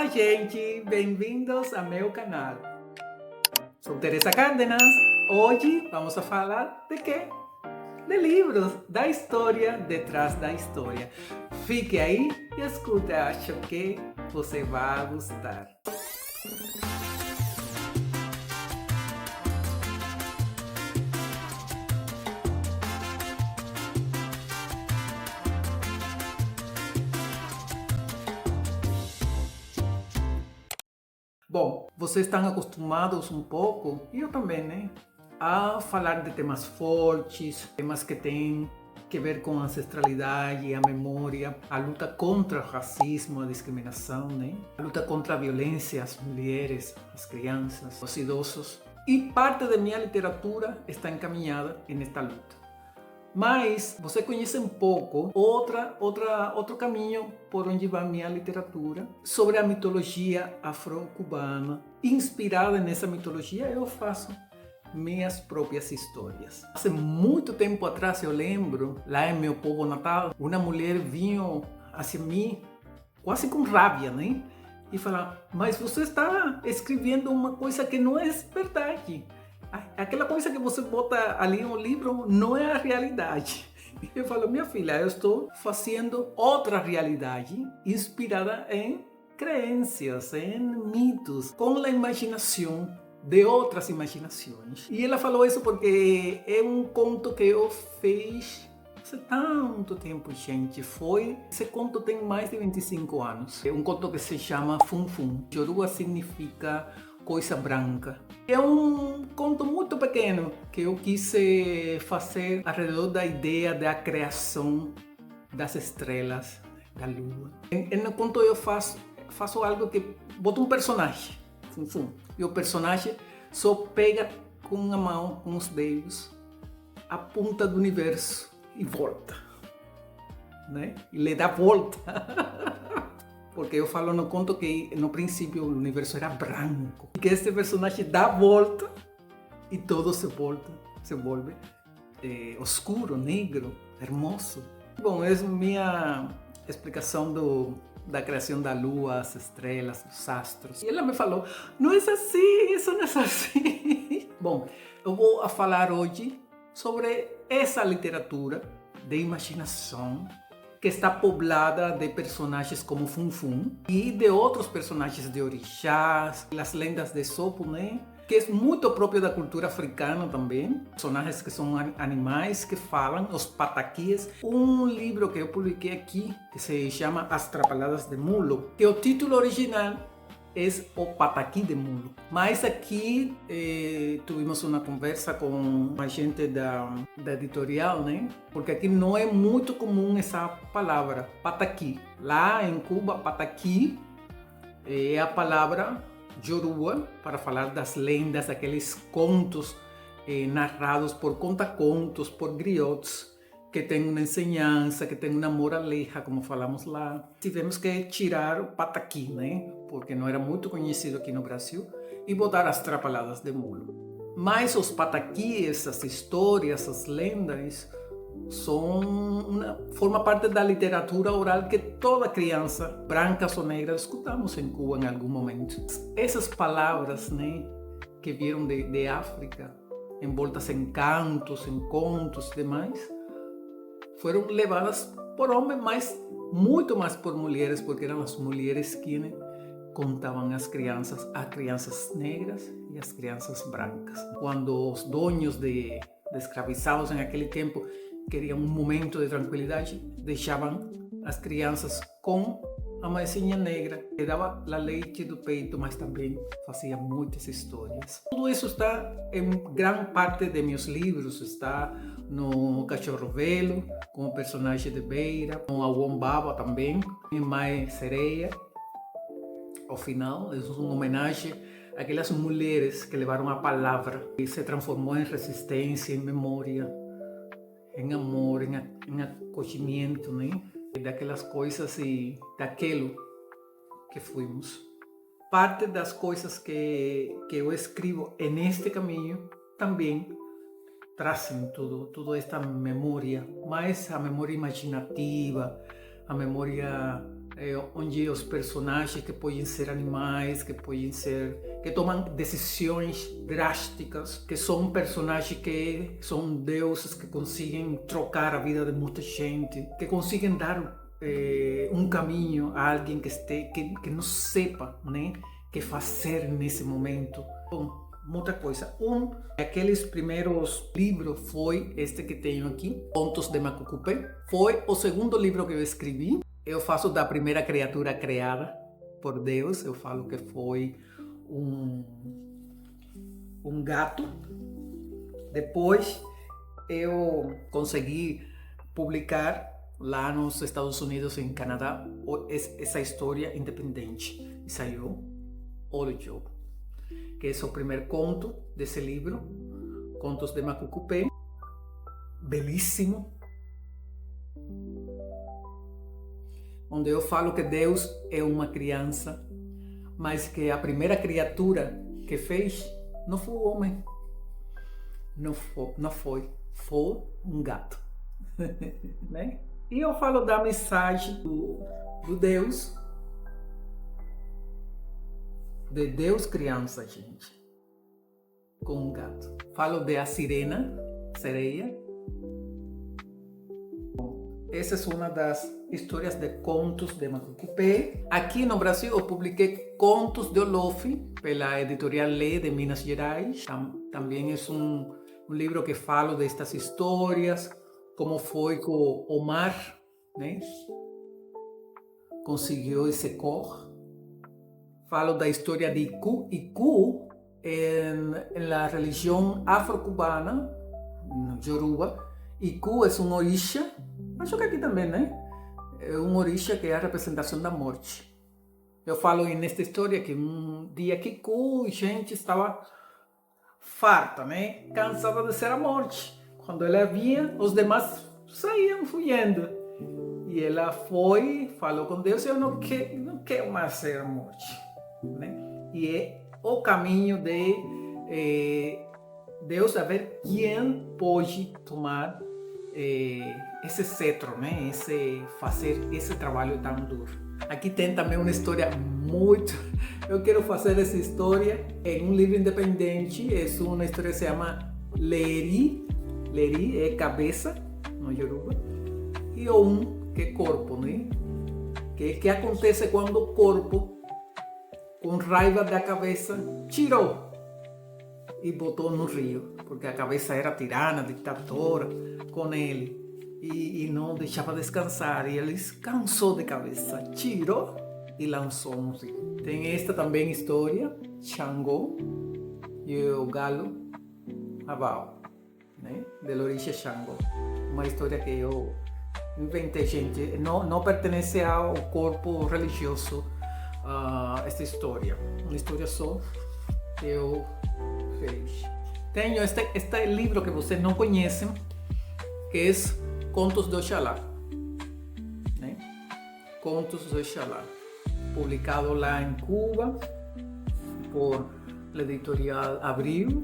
Olá, gente! Bem-vindos ao meu canal. Sou Teresa Cárdenas. Hoje vamos a falar de quê? De livros, da história detrás da história. Fique aí e escute, acho que você vai gostar. Bom, vocês estão acostumados um pouco, e eu também, né? A falar de temas fortes, temas que têm que ver com a ancestralidade, a memória, a luta contra o racismo, a discriminação, né? A luta contra a violência às mulheres, às crianças, aos idosos. E parte da minha literatura está encaminhada nesta luta. Mas você conhece um pouco outro caminho por onde vai minha literatura sobre a mitologia afro-cubana. Inspirada nessa mitologia, eu faço minhas próprias histórias. Há muito tempo atrás, eu lembro, lá em meu povo natal, uma mulher vinha hacia mim quase com raiva, né? E falava: mas você está escrevendo uma coisa que não é verdade. Aquela coisa que você bota ali no livro não é a realidade. Eu falo: minha filha, eu estou fazendo outra realidade inspirada em crenças, em mitos, com a imaginação de outras imaginações. E ela falou isso porque é um conto que eu fiz há tanto tempo, gente. Esse conto tem mais de 25 anos. É um conto que se chama Fum Fum. Yoruba significa coisa branca. É um conto muito pequeno que eu quis fazer ao redor da ideia da criação das estrelas, da lua. No conto eu faço algo que boto um personagem, Fum Fum, e o personagem só pega com a mão, com os dedos, a ponta do universo e volta, né? E lhe dá volta. Porque eu falo no conto que no princípio o universo era branco. E que este personagem dá volta e todo se volve oscuro, negro, hermoso. Bom, essa é minha explicação da criação da lua, as estrelas, os astros. E ela me falou: não é assim, isso não é assim. Bom, eu vou falar hoje sobre essa literatura de imaginação que está poblada de personagens como Fum Fum e de outros personagens de orixás, as lendas de Sopo, né? Que é muito próprio da cultura africana também. Personagens que são animais que falam, os pataquis. Um livro que eu publiquei aqui, que se chama As Trapalhadas de Mulo, que o título original é O Pataqui de Mulo. Mas aqui tivemos uma conversa com a gente da editorial, né? Porque aqui não é muito comum essa palavra, pataqui. Lá em Cuba, pataqui é a palavra Yoruba para falar das lendas, aqueles contos narrados por conta-contos, por griots, que tem uma ensinança, que tem uma moraleja, como falamos lá. Tivemos que tirar o pataqui, né? Porque não era muito conhecido aqui no Brasil, e botar As Trapalhadas de Mulo. Mas os pataquis, as histórias, as lendas, forma parte da literatura oral que toda criança, branca ou negra, escutamos em Cuba em algum momento. Essas palavras, né, que vieram de África, envoltas em cantos, em contos e demais, foram levadas por homens, mas muito mais por mulheres, porque eram as mulheres que contavam as crianças negras e as crianças brancas. Quando os donos de escravizados em aquele tempo queriam um momento de tranquilidade, deixavam as crianças com a mãezinha negra, que dava a leite do peito, mas também fazia muitas histórias. Tudo isso está em grande parte de meus livros, está no Cachorro Velo, com o personagem de Beira, no Awombaba também, em Mãe Sereia. Ao final, é uma homenagem àquelas mulheres que levaram a palavra e se transformou em resistência, em memória, em amor, em acolhimento, né? Daquelas coisas e daquilo que fomos. Parte das coisas que eu escrevo neste caminho também trazem toda esta memória, mais a memória imaginativa, a memória onde os personagens que podem ser animais, que tomam decisões drásticas, que são personagens que são deuses que conseguem trocar a vida de muita gente, que conseguem dar um caminho a alguém que não sepa, né, que fazer nesse momento. Bom, muita coisa. Aqueles primeiros livros foi este que tenho aqui, Contos de Macucupé. Foi o segundo livro que eu escrevi. Eu faço da primeira criatura criada por Deus. Eu falo que foi um gato. Depois eu consegui publicar lá nos Estados Unidos e em Canadá essa história independente. E saiu Olho de Jogo, que é o primeiro conto desse livro, Contos de Macucupé. Belíssimo, onde eu falo que Deus é uma criança, mas que a primeira criatura que fez não foi o homem, não foi um gato. Né? E eu falo da mensagem do Deus, de Deus criança, gente, com um gato. Falo de a sereia. Essa é uma das histórias de contos de Macucupé. Aqui no Brasil eu publiquei Contos de Olofi pela editorial Lê de Minas Gerais. Também é um livro que fala destas histórias, como foi que o Omar, né, conseguiu esse cor. Falo da história de Iku. Iku, na religião afro-cubana, no Yoruba, Iku é um orixá. Acho que aqui também, né? É um orixá que é a representação da morte. Eu falo nesta história que um dia que Iku, gente, estava farta, né? Cansada de ser a morte. Quando ela vinha, os demais saíam fugindo. E ela foi, falou com Deus: eu não quero mais ser a morte. Né? E é o caminho de Deus a ver quem pode tomar esse cetro, né? Fazer esse trabalho tão duro. Aqui tem também uma história muito... Eu quero fazer essa história em um livro independente. É uma história que se chama Leri. Leri é cabeça, no Yoruba. E que é corpo, né? Que acontece quando o corpo, com raiva da cabeça, tirou e botou no rio, porque a cabeça era tirana, ditadora com ele, e não deixava descansar, e ele cansou de cabeça, tirou e lançou no rio. Tem esta também história, Xangô e o galo Abau, né? De origem Xangô. Uma história que eu inventei, gente, não pertence ao corpo religioso. Esta história, uma história só que eu fiz. Tenho este livro que vocês não conhecem, que é Contos de Oxalá, né? Contos de Oxalá, publicado lá em Cuba por la editorial Abril,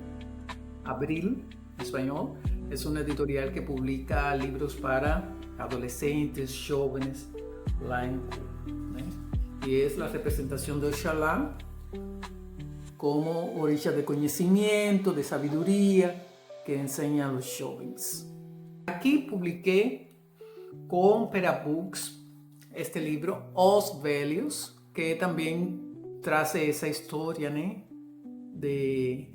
em espanhol. É uma editorial que publica livros para adolescentes, jovens lá em Cuba, né? E é a representação de Oxalá como origem de conhecimento, de sabedoria, que ensina aos jovens. Aqui publiquei com Pera Books este livro, Os Velhos, que também traz essa história, né, de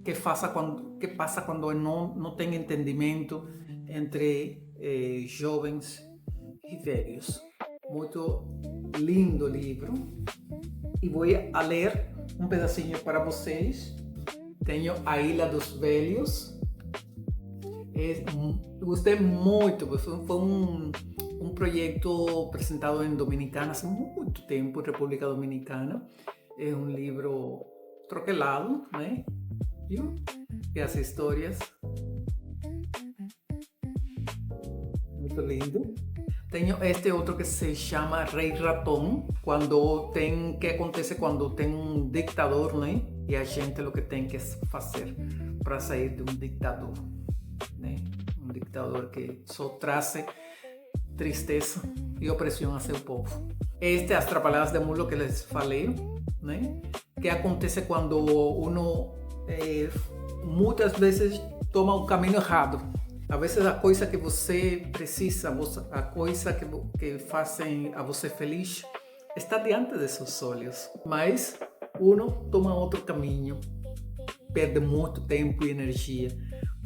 que passa quando não tem entendimento entre jovens e velhos. Muito lindo livro. E vou a ler um pedacinho para vocês. Tenho A Ilha dos Velhos. Gostei muito, foi um projeto apresentado em Dominicana há muito tempo, República Dominicana. É um livro troquelado, né? E as histórias. Muito lindo. Tenho este outro que se chama Rei Ratão, que acontece quando tem um ditador, né? E a gente o que tem que fazer para sair de um ditador, né? Um ditador que só traz tristeza e opressão a seu povo. Este, as trapalhadas de mulo que les falei, né? Que acontece quando uno muitas vezes toma o caminho errado. Às vezes a coisa que você precisa, a coisa que fazem a você feliz, está diante de seus olhos. Mas uno toma outro caminho, perde muito tempo e energia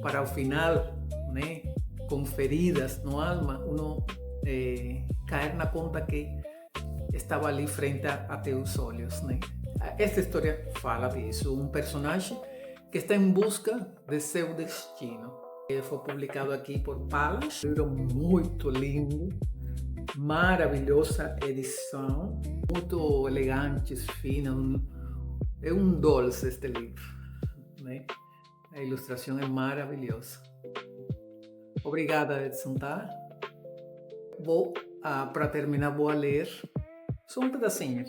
para ao final, né, com feridas no alma, uno cair na conta que estava ali frente a teus olhos, né? Esta história fala disso, um personagem que está em busca de seu destino. Foi publicado aqui por Palas, um livro muito lindo, maravilhosa edição, muito elegante, fina, é um doce este livro, né? A ilustração é maravilhosa. Obrigada, Edson, tá? Para terminar, vou ler só um pedacinho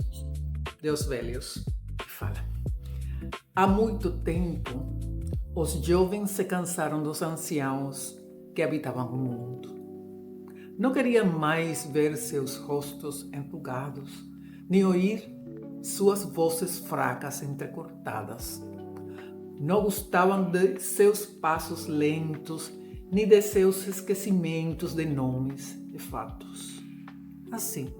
de Os Velhos, que fala: há muito tempo, os jovens se cansaram dos anciãos que habitavam o mundo. Não queriam mais ver seus rostos enrugados, nem ouvir suas vozes fracas entrecortadas. Não gostavam de seus passos lentos, nem de seus esquecimentos de nomes e fatos. Assim,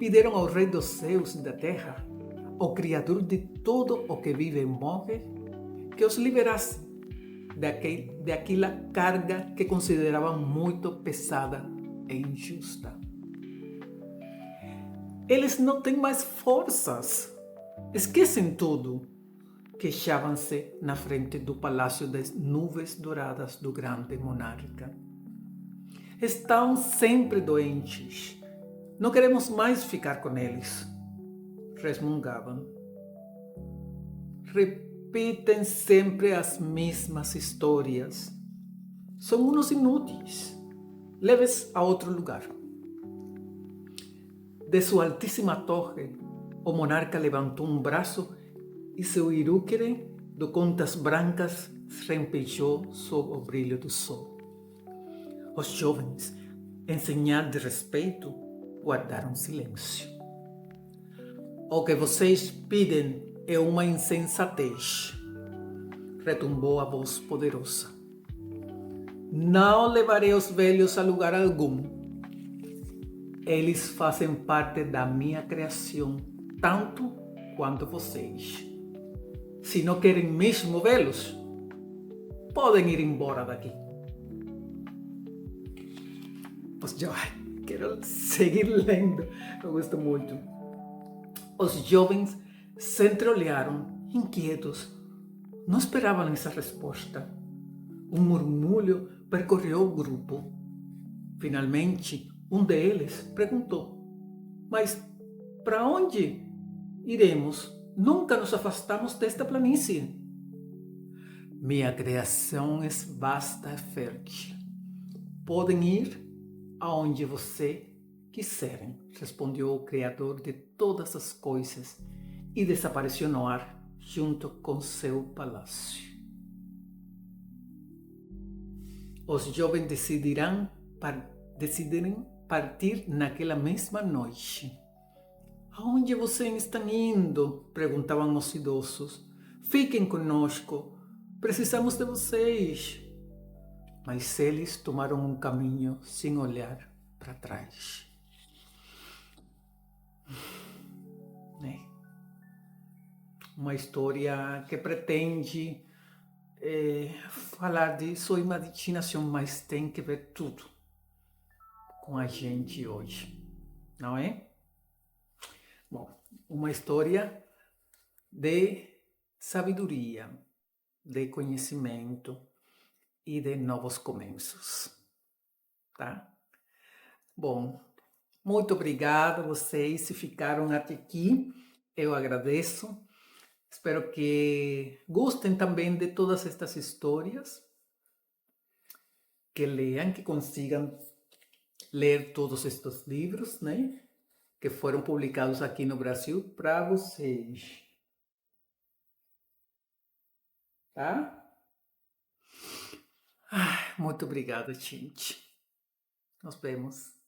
pediram ao Rei dos céus e da terra, ao Criador de todo o que vive e morre, que os liberasse daquela carga que consideravam muito pesada e injusta. Eles não têm mais forças, esquecem tudo, queixavam-se na frente do palácio das nuvens douradas do grande monarca. Estão sempre doentes, não queremos mais ficar com eles, resmungavam. Repetem sempre as mesmas histórias. São uns inúteis. Leve-os a outro lugar. De sua altíssima torre, o monarca levantou um braço e seu irúquere de contas brancas rempejou sob o brilho do sol. Os jovens, em señal de respeito, guardaram silêncio. O que vocês pedem é uma insensatez, retumbou a voz poderosa. Não levarei os velhos a lugar algum. Eles fazem parte da minha criação, tanto quanto vocês. Se não querem mesmo vê-los, podem ir embora daqui. Quero seguir lendo, eu gosto muito. Os jovens se entreolharam, inquietos. Não esperavam essa resposta. Um murmúrio percorreu o grupo. Finalmente, um deles perguntou: mas para onde iremos? Nunca nos afastamos desta planície. Minha criação é vasta e fértil. Podem ir aonde você quiserem, respondeu o Criador de todas as coisas e desapareceu no ar junto com seu palácio. Os jovens decidiram partir naquela mesma noite. Aonde vocês estão indo? Perguntavam os idosos. Fiquem conosco, precisamos de vocês. Mas eles tomaram um caminho sem olhar para trás. Uma história que pretende falar de sua imaginação, mas tem que ver tudo com a gente hoje, não é? Bom, uma história de sabedoria, de conhecimento e de novos começos, tá? Bom, muito obrigada a vocês que ficaram até aqui, eu agradeço. Espero que gostem também de todas estas histórias, que leiam, que consigam ler todos estes livros, né? Que foram publicados aqui no Brasil para vocês. Tá? Muito obrigada, gente. Nos vemos.